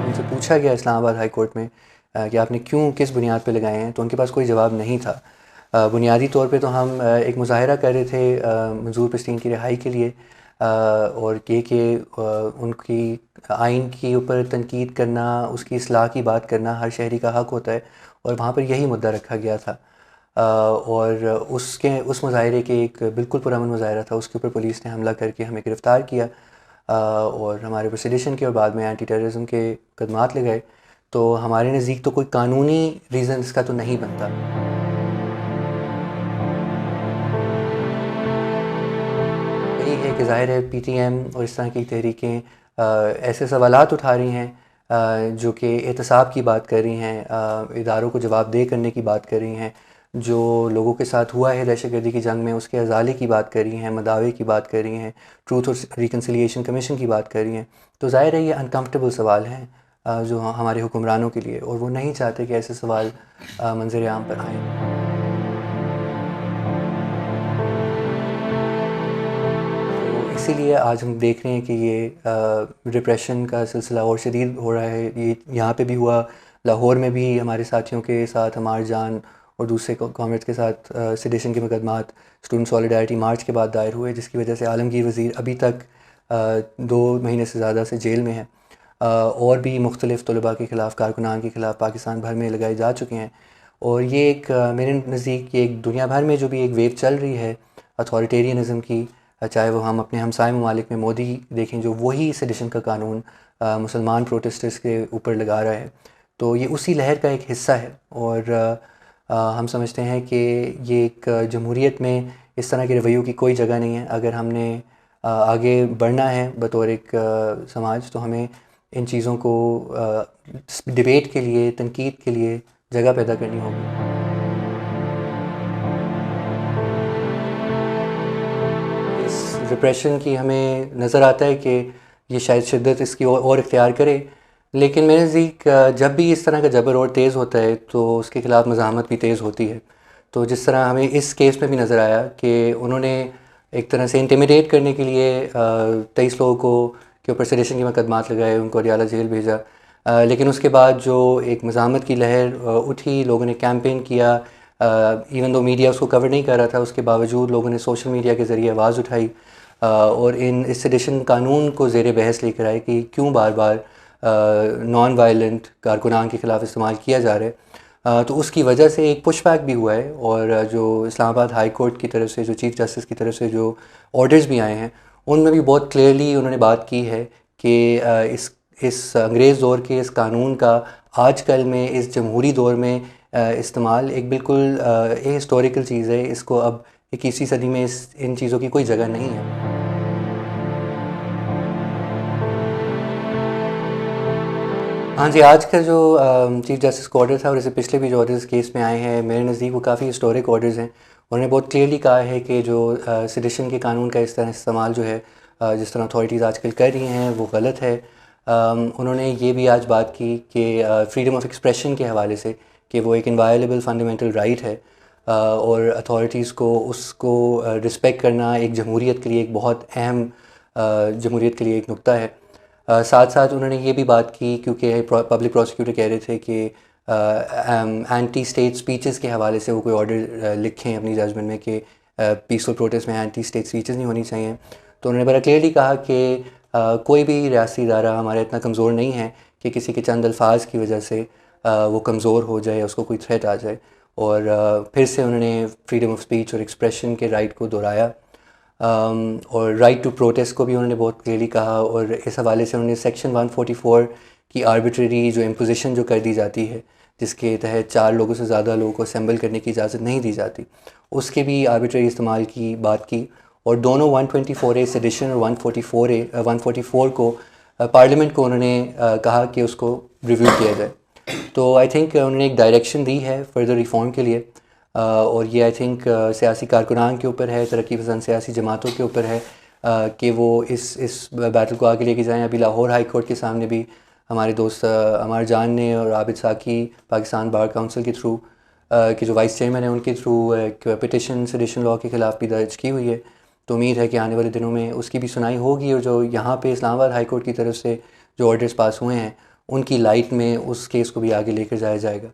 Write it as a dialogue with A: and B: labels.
A: उनसे पूछा गया इस्लामाबाद हाई कोर्ट में कि आपने क्यों किस बुनियाद पे लगाए हैं, तो उनके पास कोई जवाब नहीं था। बुनियादी तौर पे तो हम एक मुज़ाहरा कर रहे थे मंजूर पश्तीन की रिहाई के लिए, और ये कि उनकी आइन के ऊपर तनकीद करना, उसकी इस्लाह की बात करना हर शहरी का हक़ होता है, और वहाँ पर यही मुद्दा रखा गया था। और उस मुज़ाहरे के एक बिल्कुल पुरअमन मुज़ाहरा था, उसके ऊपर पुलिस ने हमला करके हमें गिरफ़्तार किया और हमारे ऊपर सेडिशन के और बाद में एंटी टेररिज्म के मुकदमात लगाए। तो हमारे नज़दीक तो कोई कानूनी रीज़न इसका तो नहीं बनता। यही है कि ज़ाहिर है पीटीएम और इस तरह की तहरीकें ऐसे सवालात उठा रही हैं जो कि एहतसाब की बात कर रही हैं, इदारों को जवाबदेह करने की बात कर रही हैं, जो लोगों के साथ हुआ है दहशतगर्दी की जंग में उसके अजाले की बात कर रही हैं, मदावे की बात कर रही हैं, ट्रूथ और रिकन्सिलिएशन कमीशन की बात कर रही हैं। तो ज़ाहिर है ये अनकम्फर्टेबल सवाल हैं जो हमारे हुक्मरानों के लिए, और वो नहीं चाहते कि ऐसे सवाल मंज़र आम पर आएँ। तो इसीलिए आज हम देख रहे हैं कि ये रिप्रेशन का सिलसिला और शदीद हो रहा है। ये यहाँ पे भी हुआ, लाहौर में भी हमारे साथियों के साथ हमार जान और दूसरे कॉमरेड्स के साथ सेडिशन के मुकदमात स्टूडेंट सॉलिडारिटी मार्च के बाद दायर हुए, जिसकी वजह से आलमगीर वज़ीर अभी तक 2 महीने से ज़्यादा से जेल में है। और भी मुख्तलिफ़ तलबा के ख़िलाफ़, कारकुनान के ख़िलाफ़ पाकिस्तान भर में लगाए जा चुके हैं। और ये एक मेरे नज़दीक ये एक दुनिया भर में जो भी एक वेव चल रही है अथॉरिटेरियनिज़म की, चाहे वो हम अपने हमसाय ममालिक में मोदी देखें जो वही सेडिशन का कानून मुसलमान प्रोटेस्टर्स के ऊपर लगा रहा है, तो ये उसी लहर का एक हिस्सा है। और हम समझते हैं कि ये एक जमहूरियत में इस तरह के रवैयों की कोई जगह नहीं है। अगर हमने आगे बढ़ना है बतौर एक समाज, तो हमें इन चीज़ों को डिबेट के लिए, तनकीद के लिए जगह पैदा करनी होगी। इस रिप्रेशन की हमें नज़र आता है कि ये शायद शिद्दत इसकी और इख्तियार करे, लेकिन मेरे नज़दीक जब भी इस तरह का जबर और तेज़ होता है तो उसके ख़िलाफ़ मज़ाहमत भी तेज़ होती है। तो जिस तरह हमें इस केस में भी नज़र आया कि उन्होंने एक तरह से इंटिमिडेट करने के लिए 23 लोगों को के ऊपर सेडिशन के मुकदमात लगाए, उनको अडियाला जेल भेजा। लेकिन उसके बाद जो एक मज़ाहमत की लहर उठी, लोगों ने कैंपेन किया, इवन दो मीडिया उसको कवर नहीं कर रहा था, उसके बावजूद लोगों ने सोशल मीडिया के ज़रिए आवाज़ उठाई और इस सेडिशन कानून को ज़ेर बहस लेकर आए कि क्यों बार बार नॉन वायलेंट कारकुनान के ख़िलाफ़ इस्तेमाल किया जा रहा है। तो उसकी वजह से एक पुश बैक भी हुआ है, और जो इस्लामाबाद हाई कोर्ट की तरफ से, जो चीफ़ जस्टिस की तरफ से जो ऑर्डर्स भी आए हैं, उनमें भी बहुत क्लियरली उन्होंने बात की है कि इस अंग्रेज़ दौर के इस कानून का आजकल में इस जमहूरी दौर में इस्तेमाल एक बिल्कुल हिस्टोरिकल चीज़ है। इसको अब 21वीं सदी में इन चीज़ों की कोई जगह नहीं है। हाँ जी, आज का जो चीफ़ जस्टिस का ऑर्डर था और इससे पिछले भी जो ऑर्डर्स केस में आए हैं, मेरे नज़दीक वो काफ़ी हिस्टोरिक ऑर्डर्स हैं। उन्होंने बहुत क्लियरली कहा है कि जो सेडिशन के कानून का इस तरह इस्तेमाल जो है जिस तरह अथॉरिटीज़ आजकल कर रही हैं वो गलत है। उन्होंने ये भी आज बात की कि फ्रीडम ऑफ एक्सप्रेशन के हवाले से कि वो एक इनवायलेबल फंडामेंटल राइट है, और अथॉरिटीज़ को उसको रिस्पेक्ट करना एक जमहूरियत के लिए एक बहुत अहम जमहूरियत के लिए एक नुक्ता है। साथ साथ उन्होंने ये भी बात की, क्योंकि पब्लिक प्रोसिक्यूटर कह रहे थे कि एंटी स्टेट स्पीचेस के हवाले से वो कोई ऑर्डर लिखें अपनी जजमेंट में कि पीसफुल प्रोटेस्ट में एंटी स्टेट स्पीचेस नहीं होनी चाहिए। तो उन्होंने बड़ा क्लियरली कहा कि कोई भी रियासी इदारा हमारा इतना कमज़ोर नहीं है कि किसी के चंद अल्फाज की वजह से वो कमज़ोर हो जाए, उसको कोई थ्रेट आ जाए। और फिर से उन्होंने फ्रीडम ऑफ स्पीच और एक्सप्रेशन के राइट को दोहराया, और राइट टू प्रोटेस्ट को भी उन्होंने बहुत क्लियरली कहा। और इस हवाले से उन्होंने सेक्शन 144 की आर्बिट्रेरी जो इम्पोजिशन जो कर दी जाती है, जिसके तहत 4 लोगों से ज़्यादा लोगों को असेंबल करने की इजाज़त नहीं दी जाती, उसके भी आर्बिट्रेरी इस्तेमाल की बात की। और दोनों 124A सेडिशन और 144 को पार्लियामेंट को उन्होंने कहा कि उसको रिव्यू किया जाए। तो आई थिंक उन्होंने एक डायरेक्शन दी है फर्दर रिफ़ॉर्म के लिए, और ये आई थिंक सियासी कारकुनान के ऊपर है, तरक्की पसंद सियासी जमातों के ऊपर है कि वो इस बैटल को आगे लेके जाएं। अभी लाहौर हाई कोर्ट के सामने भी हमारे दोस्त अमार जान ने और आबिद साकी पाकिस्तान बार काउंसिल के थ्रू के जो वाइस चेयरमैन हैं उनके थ्रू एक पिटिशन सेडिशन लॉ के ख़िलाफ़ भी दर्ज की हुई है। तो उम्मीद है कि आने वाले दिनों में उसकी भी सुनाई होगी, और जो यहाँ पे इस्लामाबाद हाई कोर्ट की तरफ से जो ऑर्डर्स पास हुए हैं उनकी लाइट में उस केस को भी आगे लेकर जाया जाएगा।